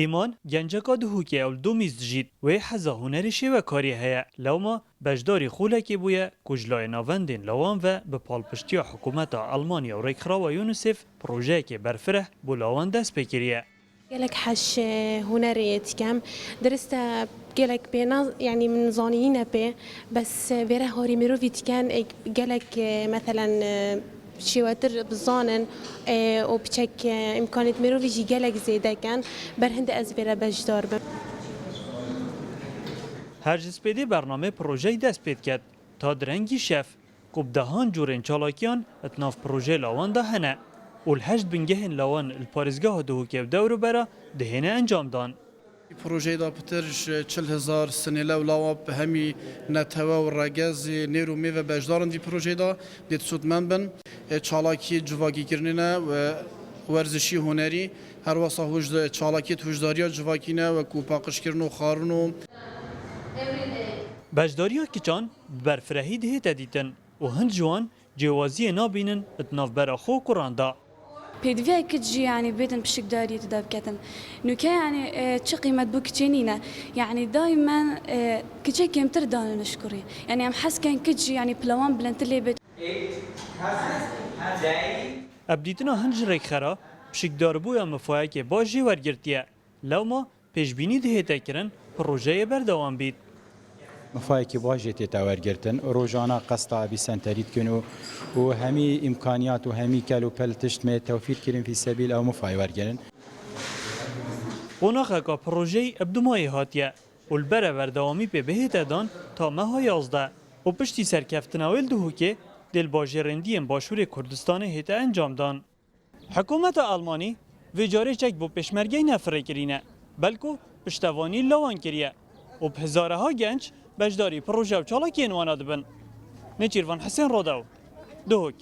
ایمان گنجکا دهوکی اول دو میز جید و حزا هنری شیوه کاری هیا لوما بجداری خولکی بویا کجلای ناوندین لوان و به پالپشتی حکومت آلمانیا و ریکخرا و یونیسف پروژه که برفره بولاوان دست بکریه. قالك حش هنري تكام درست قالك بينا يعني من زانيين به بس بره هاري ميروفي كان قالك مثلا شواتر بالظانن وبشك امكانيه ميروفي جي قالك زياده كان برهند از بره بجدار بم هر جسپیدی برنامه پروژه دست پید کرد تا درنگی شف کب دهان جورین چالاکیان اتناف پروژه لاوان ده هنه والهشت بنجهن لوان البارزگاه دهوکی و دورو برا دهنه انجام دان. پروژه دا پترش 40,000 سنه لولاب همی نتوا و رگز نیرو می و بجدارن دی پروژه دا دیت سود من بن چالاکی جواگی کرنینه و ورزشی هنری هر واسه هوج چالاکی هوجداریا جواگینه و کوپاقش کرن و خارن و بجداریا کچان برفرهی دهت دیتن و هند جوان جوازی نابینن اتناف برا خو قراندا. پدوی کجی یعنی بیتن بشک داری تداب کتن نوکه یعنی چه قیمت بو کچینینه یعنی دائما کچه کمتر دانه نشکری یعنی هم حس کن کجی یعنی پلوان بلندتلی بیت ابدیتنا هنج ریکخرا بشک دار بویا مفاهی که باجی ورگرتیه لوما پیشبینی دهت کرن پروژه بردوام بید. مفاهيك باجت تاورجرتن روجانا قصتا بسنتريت كنو وهمي امكانيات وهمي كالو بلتشت ما توفير كريم في سبيل او مفاهي ورجرن قناخه پروژه ابدومای هاتیه والبره بردوامی به بهت دان تا ماه 11 و پشتی سرکفتناول دهوکه دل باجرندیم باشور کردستان هیته انجام دان. حکومت آلمانی ویجاره چک بو پشمرگی نفره کرینه بلکو پشتوانی لوان کریه و به هزاره ها گنج بجداری پروژه و چالاکی انوانا دبن. نچیروان حسین روداو دهوک